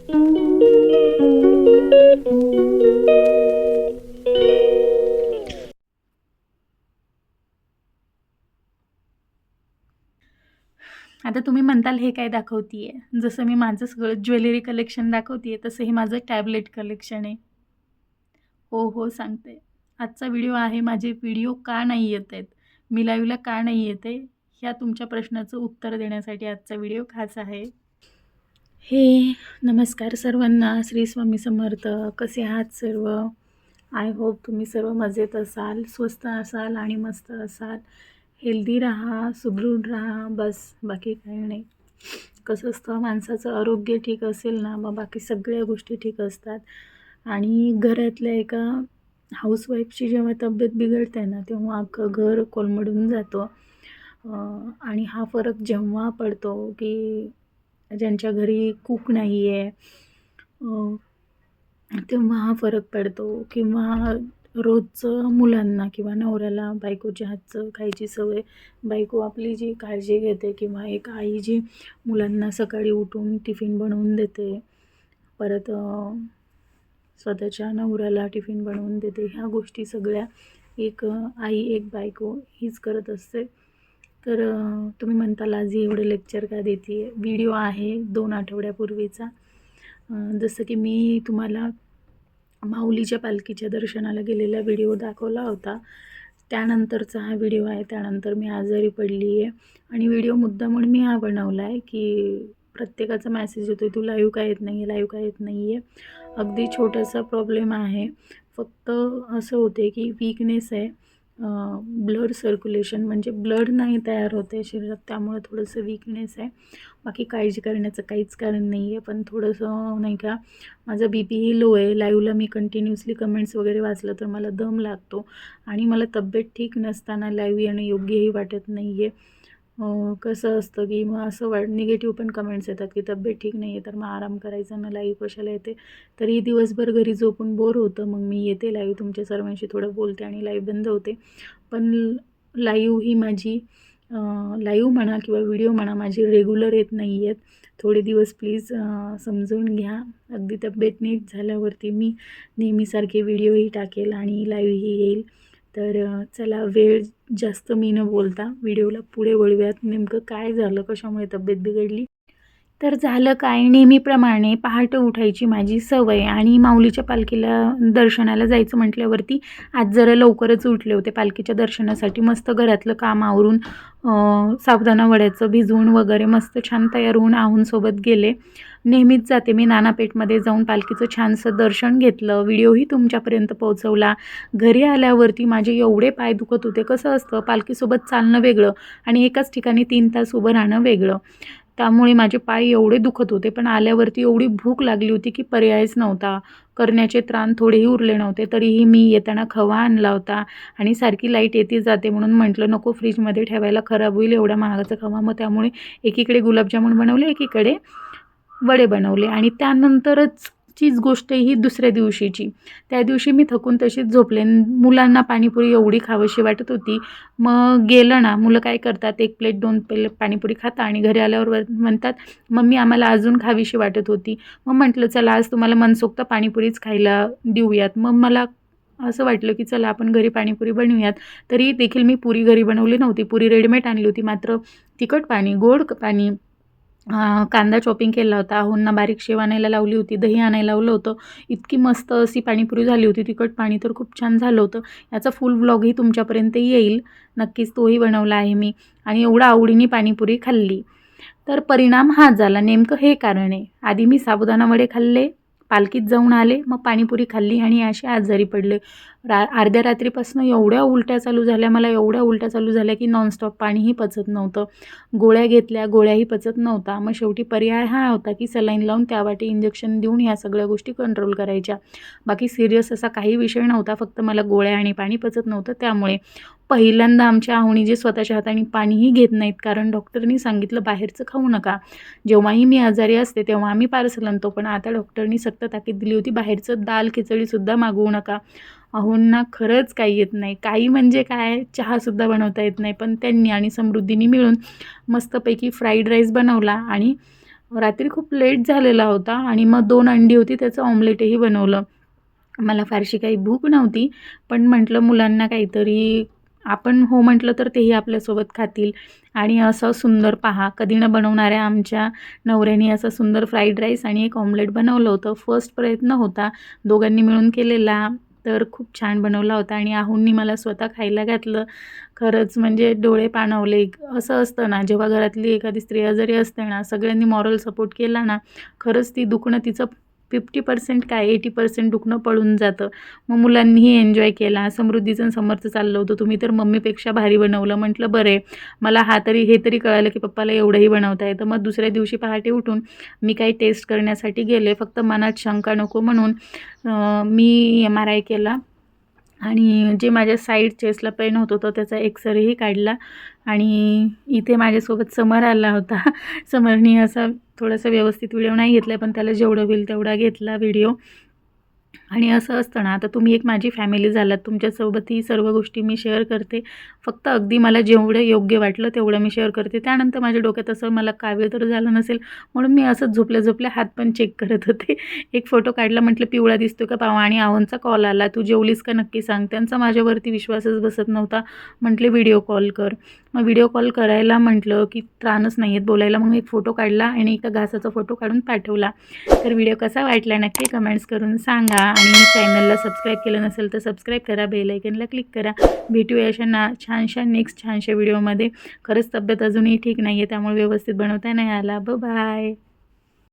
आता तुम्ही म्हणताल हे काय दाखवतीये? जसं मी माझं सगळं ज्वेलरी कलेक्शन दाखवतीये तसं हे माझं टॅबलेट कलेक्शन आहे. हो, सांगते. आजचा व्हिडिओ आहे माझे व्हिडिओ का नाही येत आहेत? मी लाईव्हला का नाही येत आहे? ह्या तुमच्या प्रश्नाचं उत्तर देण्यासाठी आजचा व्हिडिओ खास आहे. नमस्कार सर्वांना. श्री स्वामी समर्थ. कसे आहात सर्व? आय होप तुम्ही सर्व मजेत असाल, स्वस्त असाल आणि मस्त असाल. हेल्दी राहा, सुदृढ राहा, बस बाकी काही नाही. कसं असतं, माणसाचं आरोग्य ठीक असेल ना, मग बाकी सगळ्या गोष्टी ठीक असतात. आणि घरातल्या एका हाऊसवाईफची जेव्हा तब्येत बिघडते ना, तेव्हा अख्खं घर कोलमडून जातं. आणि हा फरक जेव्हा पडतो की ज्यांच्या घरी कूक नाही आहे, तेव्हा हा फरक पडतो. किंवा रोजचं मुलांना किंवा नवऱ्याला बायकोच्या हातचं खायची सवय, बायको आपली जी काळजी घेते किंवा एक आई जी मुलांना सकाळी उठून टिफिन बनवून देते, परत स्वतःच्या नवऱ्याला टिफिन बनवून देते, ह्या गोष्टी सगळ्या एक आई, एक बायको हीच करत असते. तर तुम्ही म्हणताल आज एवढे लेक्चर का देते आहे? व्हिडिओ आहे 2 आठवड्यापूर्वीचा. जसं की मी तुम्हाला माऊलीच्या पालखीच्या दर्शनाला गेलेला व्हिडिओ दाखवला होता, त्यानंतरचा हा व्हिडिओ आहे. त्यानंतर मी आजारी पडली आहे आणि व्हिडिओ मुद्दामून मी हा बनवला आहे की प्रत्येकाचा मेसेज येतो आहे, तू लाईव्ह का येत नाही आहे, लाईव्ह का येत नाही आहे. अगदी छोटासा प्रॉब्लेम आहे, फक्त असं होते की वीकनेस आहे, ब्लड सर्क्युलेशन म्हणजे ब्लड नाही तयार होते शरीरात, त्यामुळे थोडंसं वीकनेस आहे. बाकी काळजी करण्याचं काहीच कारण नाही आहे. पण थोडंसं नाही का, माझा बीपीही लो आहे. लाईव्हला मी कंटिन्युअसली कमेंट्स वगैरे वाचलं तर मला दम लागतो आणि मला तब्येत ठीक नसताना लाईव्ह येणं योग्यही वाटत नाही आहे. कसं असतं की मग असं निगेटिव्ह पण कमेंट्स येतात की तब्येत ठीक नाही आहे तर मग आराम करायचा ना, लाईव्ह कशाला येते. तरी दिवसभर घरी झोपून बोर होतं, मग मी येते लाईव्ह, तुमच्या सर्वांशी थोडं बोलते आणि लाईव्ह बंद होते. पण लाईव्ह ही माझी लाईव्ह म्हणा किंवा व्हिडिओ म्हणा माझी रेग्युलर येत नाही आहेत. थोडे दिवस प्लीज समजून घ्या. अगदी तब्येत नीट झाल्यावरती मी नेहमीसारखे व्हिडिओही टाकेल आणि लाईव्हही येईल. तर चला, वेळ जास्त मी न बोलता व्हिडिओला पुढे वळूयात. नेमकं काय झालं, कशामुळे तब्येत बिघडली? तर झालं काय, नेहमीप्रमाणे पहाटे उठायची माझी सवय आणि माऊलीच्या पालखीला दर्शनाला जायचं म्हटल्यावरती आज जरा लवकरच उठले होते पालखीच्या दर्शनासाठी. मस्त घरातलं काम आवरून साबुदाणा वड्याचं भिजवून वगैरे मस्त छान तयार होऊन आहुंसोबत गेले. नेहमीच जाते मी नानापेठमध्ये जाऊन पालखीचं छानसं दर्शन घेतलं, व्हिडिओही तुमच्यापर्यंत पोहोचवला. घरी आल्यावरती माझे एवढे पाय दुखत होते. कसं असतं, पालखीसोबत चालणं वेगळं आणि एकाच ठिकाणी 3 तास उभं राहणं वेगळं, त्यामुळे माझे पाय एवढे दुखत होते. पण आल्यावरती एवढी भूक लागली होती की पर्यायच नव्हता. करण्याचे त्राण थोडेही उरले नव्हते. तरीही मी येताना खवा आणला होता आणि सारखी लाईट येते जाते म्हणून म्हटलं नको फ्रीजमध्ये ठेवायला, खराब होईल एवढा महागाचा खवा. मग त्यामुळे एकीकडे गुलाबजामुन बनवले, एकीकडे वडे बनवले. आणि त्यानंतरच चीच गोष्ट ही दुसऱ्या दिवशीची. त्या दिवशी मी थकून तशीच झोपले. मुलांना पाणीपुरी एवढी खावीशी वाटत होती. मग गेलं ना, मुलं काय करतात, 1 प्लेट 2 प्लेट पाणीपुरी खाता आणि घरी आल्यावर म्हणतात मम्मी आम्हाला अजून खावीशी वाटत होती. मग म्हटलं चला आज तुम्हाला मनसोक्त पाणीपुरीच खायला देऊयात. मग मला असं वाटलं की चला आपण घरी पाणीपुरी बनवूयात. तरी देखील मी पुरी घरी बनवली नव्हती, पुरी रेडीमेड आणली होती. मात्र तिखट पाणी, गोड पाणी, कांदा चॉपिंग केला होता, आहोंना बारीक शेव आणायला लावली होती, दही आणायला लावलं होतं. इतकी मस्त अशी पाणीपुरी झाली होती. तिखट पाणी तर खूप छान झालं होतं. याचा फुल व्लॉगही तुमच्यापर्यंत येईल, नक्कीच तोही बनवला आहे मी. आणि एवढं आवडीने पाणीपुरी खाल्ली. तर परिणाम हा झाला. नेमकं हे कारण आहे. आधी मी साबुदाणा वडे खाल्ले, पालखीत जाऊन आले, मग पाणीपुरी खाल्ली आणि असे आजारी पडले. अर्ध्या रात्रीपासून एवढ्या उलट्या चालू झाल्या मला, एवढ्या उलट्या चालू झाल्या की नॉनस्टॉप पाणीही पचत नव्हतं. गोळ्या घेतल्या, गोळ्याही पचत नव्हता. मग शेवटी पर्याय हा होता की सलाईन लावून त्यावाटे इंजेक्शन देऊन ह्या सगळ्या गोष्टी कंट्रोल करायच्या. बाकी सिरियस असा काही विषय नव्हता, फक्त मला गोळ्या आणि पाणी पचत नव्हतं. त्यामुळे पहिल्यांदा आमच्या आहोनी जे स्वतःच्या हाताने पाणीही घेत नाहीत, कारण डॉक्टरनी सांगितलं बाहेरचं खाऊ नका. जेव्हाही मी आजारी असते तेव्हा आम्ही पार्सल आणतो, पण आता डॉक्टरनी सक्त ताकीद दिली होती बाहेरचं दाल खिचडीसुद्धा मागवू नका. आहोंना खरंच काही येत नाही, काही म्हणजे काय, चहासुद्धा बनवता येत नाही. पण त्यांनी आणि समृद्धीनी मिळून मस्तपैकी फ्राईड राईस बनवला आणि रात्री खूप लेट झालेला होता आणि मग 2 अंडी होती, त्याचं ऑमलेटही बनवलं. मला फारशी काही भूक नव्हती, पण म्हटलं मुलांना काहीतरी आपण हो म्हटलं तर तेही आपल्यासोबत खातील. आणि असं सुंदर पहा, कधी न बनवणाऱ्या आमच्या नवऱ्याने असं सुंदर फ्राईड राईस आणि एक ऑमलेट बनवलं होतं. फर्स्ट प्रयत्न होता दोघांनी मिळून केलेला, तर खूप छान बनवला होता आणि आहूंनी मला स्वतः खायला घातलं. खरंच म्हणजे डोळे पाणावले. असं असतं ना, जेव्हा घरातली एखादी स्त्री आजारी असते ना, सगळ्यांनी मॉरल सपोर्ट केला ना, खरंच ती दुखणं तिचं 50% काय 80% दुखणं पळून जातं. मग मुलांनीही एन्जॉय केला. समृद्धीचं आणि समरचं चाललं होतं, तुम्ही तर मम्मीपेक्षा भारी बनवलं. म्हटलं बरं आहे, मला हे तरी कळालं की पप्पाला एवढंही बनवता येतं. मग दुसऱ्या दिवशी पहाटे उठून मी काही टेस्ट करण्यासाठी गेले. फक्त मनात शंका नको म्हणून मी MRI केला आणि जे माझ्या साईड चेस्टला पेन होत होतं त्याचा एक्सरेही काढला. आणि इथे माझ्यासोबत समर आला होता. समरनी असा थोडासा व्यवस्थित व्हिडिओ नाही घेतला, पण त्याला जेवढं होईल तेवढा घेतला व्हिडिओ. आणि असं असतं ना, आता तुम्ही एक माझी फॅमिली झालात, तुमच्यासोबत ही सर्व गोष्टी मी शेअर करते. फक्त अगदी मला जेवढं योग्य वाटलं तेवढं मी शेअर करते. त्यानंतर माझ्या डोक्यात असं मला कावीळ तर झालं नसेल म्हणून मी असंच झोपल्या-झोपल्या हात पण चेक करत होते. एक फोटो काढला, म्हटलं पिवळा दिसतोय का पाहावं आणि आहोंचा कॉल आला, "तू जेवलीस का नक्की सांग." त्यांचा माझ्यावरती विश्वासच बसत नव्हता. म्हटले व्हिडिओ कॉल कर. मग व्हिडिओ कॉल करायला म्हटलं की त्राणच नाही आहेत बोलायला. मग एक फोटो काढला आणि एका घासाचा फोटो काढून पाठवला. तर व्हिडिओ कसा वाटला नक्की कमेंट्स करून सांगा आणि चॅनलला सबस्क्राईब केलं नसेल तर सबस्क्राईब करा, बेल आयकनला क्लिक करा. भेटूया अशा छानशा नेक्स्ट छानशा व्हिडिओमध्ये. खरंच तब्येत अजूनही ठीक नाही आहे, त्यामुळे व्यवस्थित बनवता नाही आला. बाय.